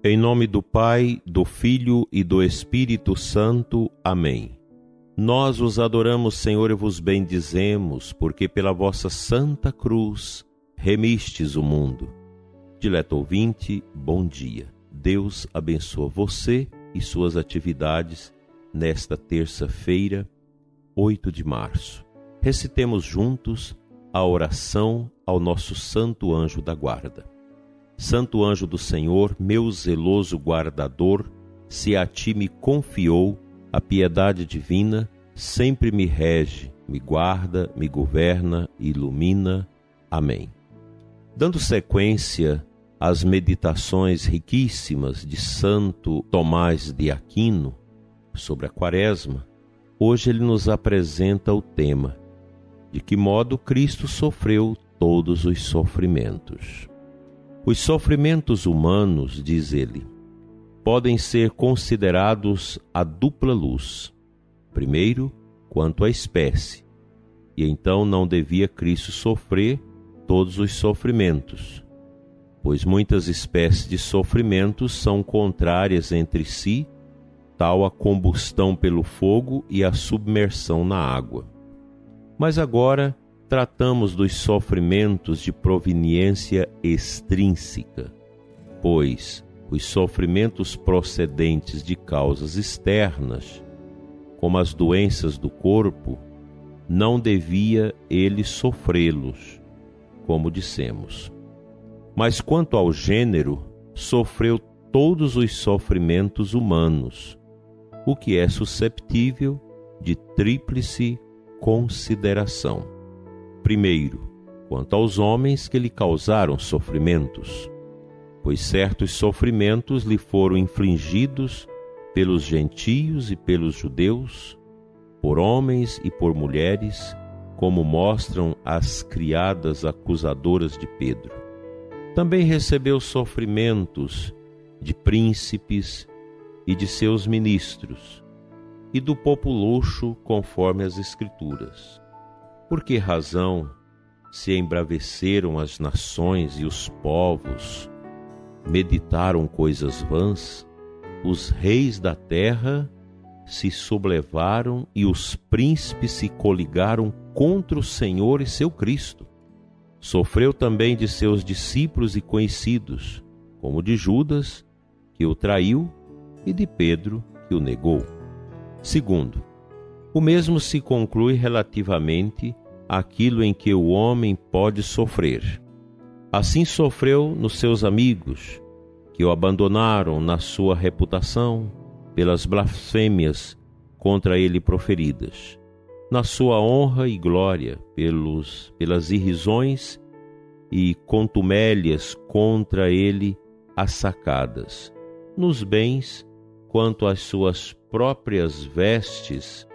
Em nome do Pai, do Filho e do Espírito Santo. Amém. Nós os adoramos, Senhor, e vos bendizemos, porque pela vossa santa cruz remistes o mundo. Dileto ouvinte, bom dia. Deus abençoa você e suas atividades nesta terça-feira, 8 de março. Recitemos juntos a oração ao nosso Santo Anjo da Guarda. Santo anjo do Senhor, meu zeloso guardador, se a ti me confiou a piedade divina, sempre me rege, me guarda, me governa e ilumina. Amém. Dando sequência às meditações riquíssimas de Santo Tomás de Aquino sobre a Quaresma, hoje ele nos apresenta o tema: de que modo Cristo sofreu todos os sofrimentos. Os sofrimentos humanos, diz ele, podem ser considerados a dupla luz. Primeiro, quanto à espécie, e então não devia Cristo sofrer todos os sofrimentos, pois muitas espécies de sofrimentos são contrárias entre si, tal a combustão pelo fogo e a submersão na água. Mas agora tratamos dos sofrimentos de proveniência extrínseca, pois os sofrimentos procedentes de causas externas, como as doenças do corpo, não devia ele sofrê-los, como dissemos. Mas quanto ao gênero, sofreu todos os sofrimentos humanos, o que é susceptível de tríplice consideração. Primeiro, quanto aos homens que lhe causaram sofrimentos, pois certos sofrimentos lhe foram infligidos pelos gentios e pelos judeus, por homens e por mulheres, como mostram as criadas acusadoras de Pedro. Também recebeu sofrimentos de príncipes e de seus ministros, e do populocho, conforme as Escrituras. Por que razão se embraveceram as nações e os povos, meditaram coisas vãs, os reis da terra se sublevaram e os príncipes se coligaram contra o Senhor e seu Cristo. Sofreu também de seus discípulos e conhecidos, como de Judas, que o traiu, e de Pedro, que o negou. Segundo, o mesmo se conclui relativamente àquilo em que o homem pode sofrer. Assim sofreu nos seus amigos, que o abandonaram na sua reputação, pelas blasfêmias contra ele proferidas, na sua honra e glória, pelas irrisões e contumélias contra ele assacadas, nos bens quanto às suas próprias vestes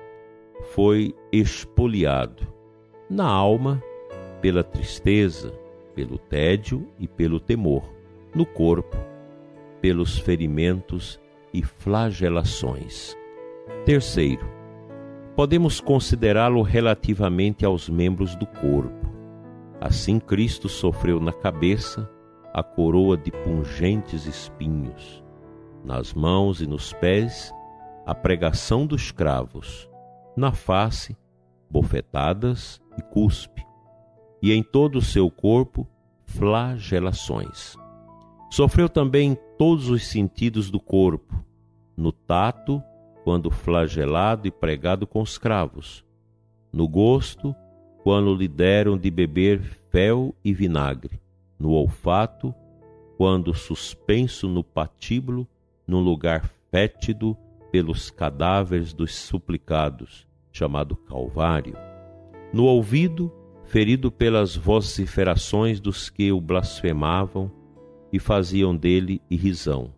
foi expoliado, na alma pela tristeza, pelo tédio e pelo temor, no corpo pelos ferimentos e flagelações. Terceiro, podemos considerá-lo relativamente aos membros do corpo. Assim Cristo sofreu na cabeça a coroa de pungentes espinhos, nas mãos e nos pés a pregação dos cravos, na face bofetadas e cuspe, e em todo o seu corpo flagelações. Sofreu também em todos os sentidos do corpo, no tato, quando flagelado e pregado com os cravos, no gosto, quando lhe deram de beber fel e vinagre, no olfato, quando suspenso no patíbulo, num lugar fétido pelos cadáveres dos suplicados, chamado Calvário, no ouvido, ferido pelas vociferações dos que o blasfemavam e faziam dele irrisão,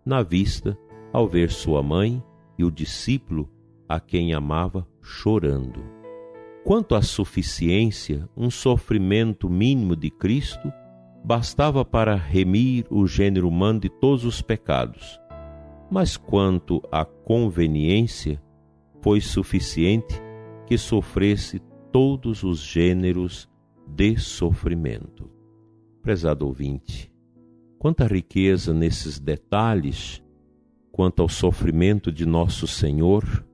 na vista, ao ver sua mãe e o discípulo a quem amava chorando. Quanto à suficiência, um sofrimento mínimo de Cristo bastava para remir o gênero humano de todos os pecados, mas quanto à conveniência, foi suficiente que sofresse todos os gêneros de sofrimento. Prezado ouvinte, Quanta riqueza nesses detalhes quanto ao sofrimento de Nosso Senhor,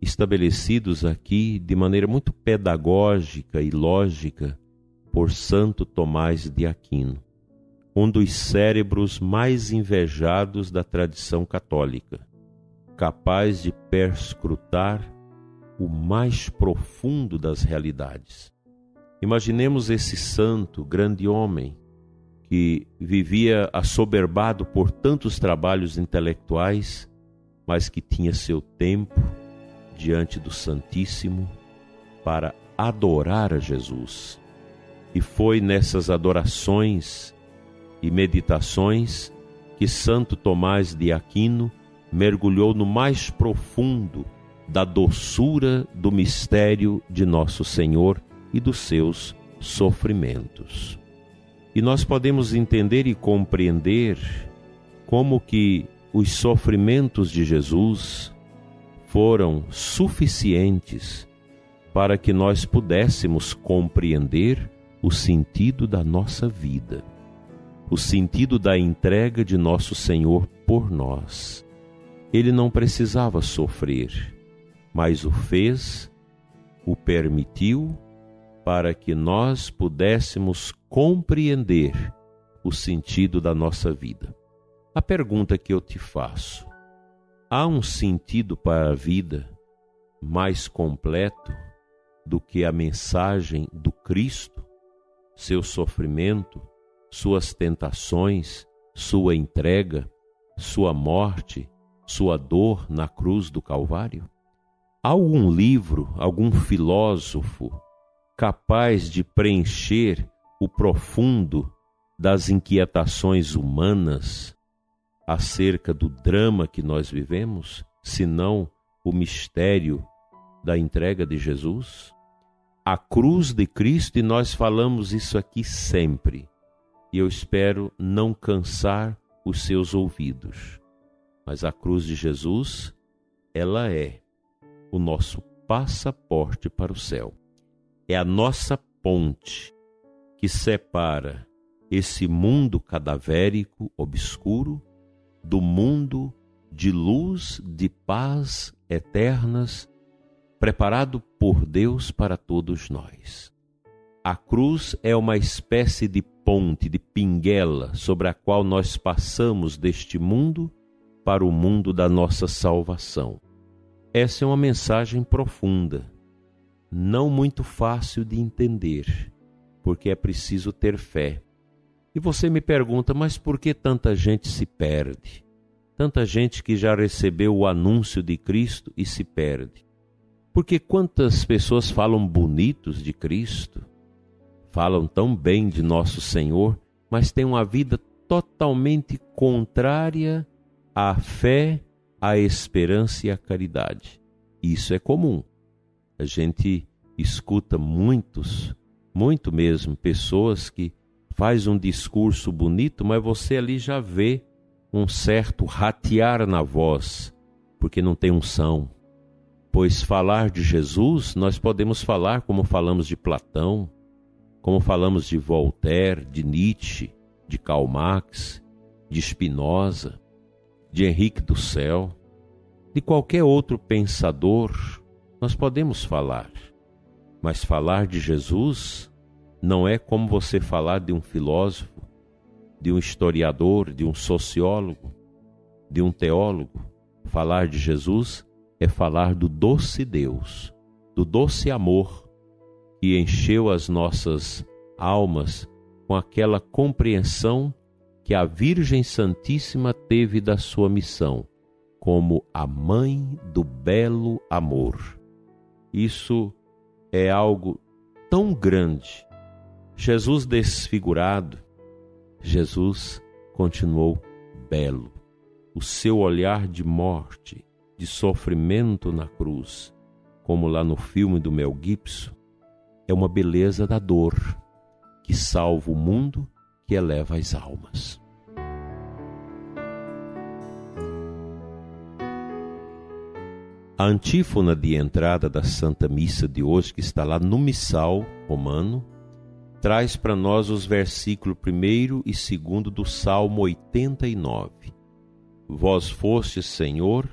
estabelecidos aqui de maneira muito pedagógica e lógica por Santo Tomás de Aquino, um dos cérebros mais invejados da tradição católica, capaz de perscrutar o mais profundo das realidades. Imaginemos esse santo, grande homem, que vivia assoberbado por tantos trabalhos intelectuais, mas que tinha seu tempo diante do Santíssimo para adorar a Jesus. E foi nessas adorações e meditações que Santo Tomás de Aquino mergulhou no mais profundo da doçura do mistério de Nosso Senhor e dos seus sofrimentos. E nós podemos entender e compreender como que os sofrimentos de Jesus foram suficientes para que nós pudéssemos compreender o sentido da nossa vida, o sentido da entrega de Nosso Senhor por nós. Ele não precisava sofrer, mas o fez, o permitiu, para que nós pudéssemos compreender o sentido da nossa vida. A pergunta que eu te faço: há um sentido para a vida mais completo do que a mensagem do Cristo, seu sofrimento, suas tentações, sua entrega, sua morte, sua dor na cruz do Calvário? Há algum livro, algum filósofo capaz de preencher o profundo das inquietações humanas acerca do drama que nós vivemos, senão o mistério da entrega de Jesus? A cruz de Cristo, e nós falamos isso aqui sempre, e eu espero não cansar os seus ouvidos, mas a cruz de Jesus, ela é o nosso passaporte para o céu. É a nossa ponte que separa esse mundo cadavérico, obscuro, do mundo de luz, de paz eternas, preparado por Deus para todos nós. A cruz é uma espécie de ponte, de pinguela, sobre a qual nós passamos deste mundo para o mundo da nossa salvação. Essa é uma mensagem profunda, não muito fácil de entender, porque é preciso ter fé. E você me pergunta, mas por que tanta gente se perde? Tanta gente que já recebeu o anúncio de Cristo e se perde. Porque quantas pessoas falam bonitos de Cristo, falam tão bem de Nosso Senhor, mas têm uma vida totalmente contrária à fé, à esperança e à caridade. Isso é comum. A gente escuta muito mesmo, pessoas que faz um discurso bonito, mas você ali já vê um certo ratear na voz, porque não tem unção. Pois falar de Jesus, nós podemos falar como falamos de Platão, como falamos de Voltaire, de Nietzsche, de Karl Marx, de Spinoza, de Henrique do Céu, de qualquer outro pensador, nós podemos falar. Mas falar de Jesus não é como você falar de um filósofo, de um historiador, de um sociólogo, de um teólogo. Falar de Jesus é falar do doce Deus, do doce amor que encheu as nossas almas com aquela compreensão que a Virgem Santíssima teve da sua missão, como a mãe do belo amor. Isso é algo tão grande. Jesus desfigurado, Jesus continuou belo. O seu olhar de morte, de sofrimento na cruz, como lá no filme do Mel Gibson, é uma beleza da dor que salva o mundo, que eleva as almas. A antífona de entrada da Santa Missa de hoje, que está lá no Missal Romano, traz para nós os versículos 1º e 2º do Salmo 89. Vós fostes, Senhor,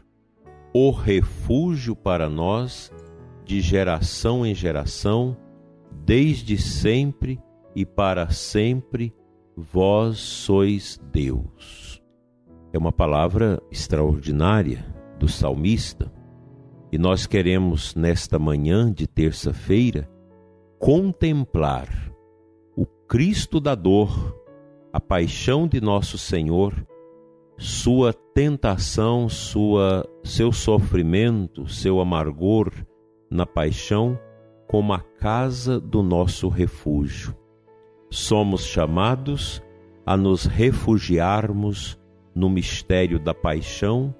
o refúgio para nós, de geração em geração, desde sempre e para sempre, vós sois Deus. É uma palavra extraordinária do salmista, e nós queremos, nesta manhã de terça-feira, contemplar o Cristo da dor, a paixão de nosso Senhor, sua tentação, seu sofrimento, seu amargor na paixão, como a casa do nosso refúgio. Somos chamados a nos refugiarmos no mistério da paixão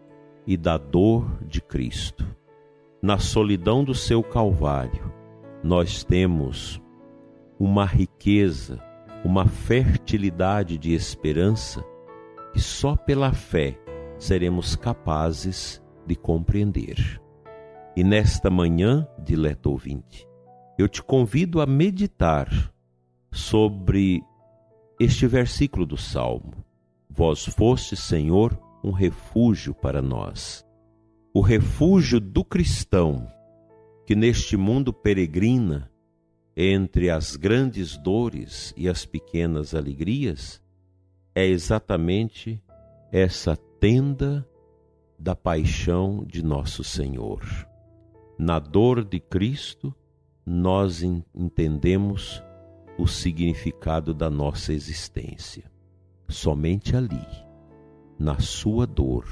e da dor de Cristo. Na solidão do seu Calvário, nós temos uma riqueza, uma fertilidade de esperança que só pela fé seremos capazes de compreender. E nesta manhã, dileto ouvinte, eu te convido a meditar sobre este versículo do Salmo. Vós fostes, Senhor, um refúgio para nós. O refúgio do cristão, que neste mundo peregrina entre as grandes dores e as pequenas alegrias, é exatamente essa tenda da paixão de nosso Senhor. Na dor de Cristo, nós entendemos o significado da nossa existência. Somente ali, na sua dor,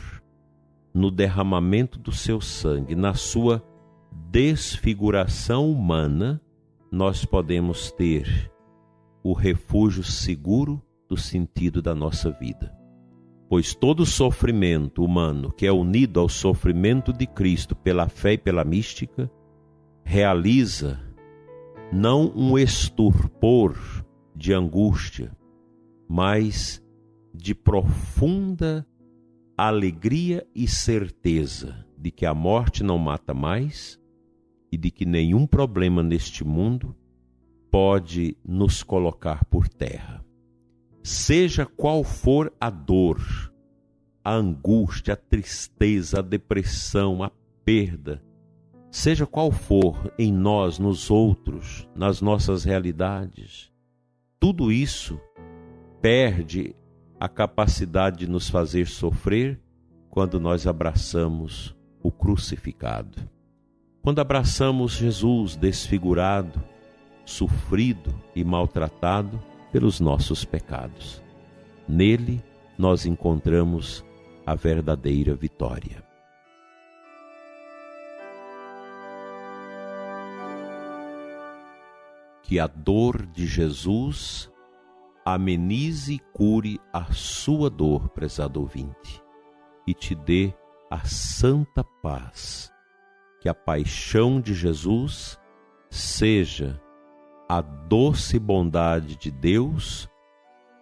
no derramamento do seu sangue, na sua desfiguração humana, nós podemos ter o refúgio seguro do sentido da nossa vida. Pois todo sofrimento humano que é unido ao sofrimento de Cristo pela fé e pela mística, realiza não um estupor de angústia, mas de profunda alegria e certeza de que a morte não mata mais e de que nenhum problema neste mundo pode nos colocar por terra. Seja qual for a dor, a angústia, a tristeza, a depressão, a perda, seja qual for em nós, nos outros, nas nossas realidades, tudo isso perde a capacidade de nos fazer sofrer quando nós abraçamos o crucificado. Quando abraçamos Jesus desfigurado, sofrido e maltratado pelos nossos pecados. Nele nós encontramos a verdadeira vitória. Que a dor de Jesus amenize e cure a sua dor, prezado ouvinte, e te dê a santa paz. Que a paixão de Jesus seja a doce bondade de Deus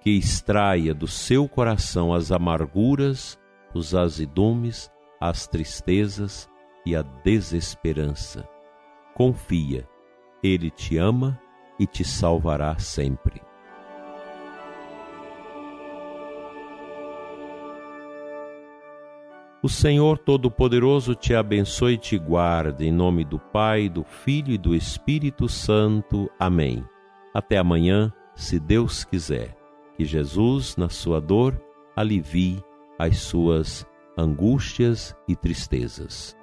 que extraia do seu coração as amarguras, os azedumes, as tristezas e a desesperança. Confia, Ele te ama e te salvará sempre. O Senhor Todo-Poderoso te abençoe e te guarde, em nome do Pai, do Filho e do Espírito Santo. Amém. Até amanhã, se Deus quiser. Que Jesus, na sua dor, alivie as suas angústias e tristezas.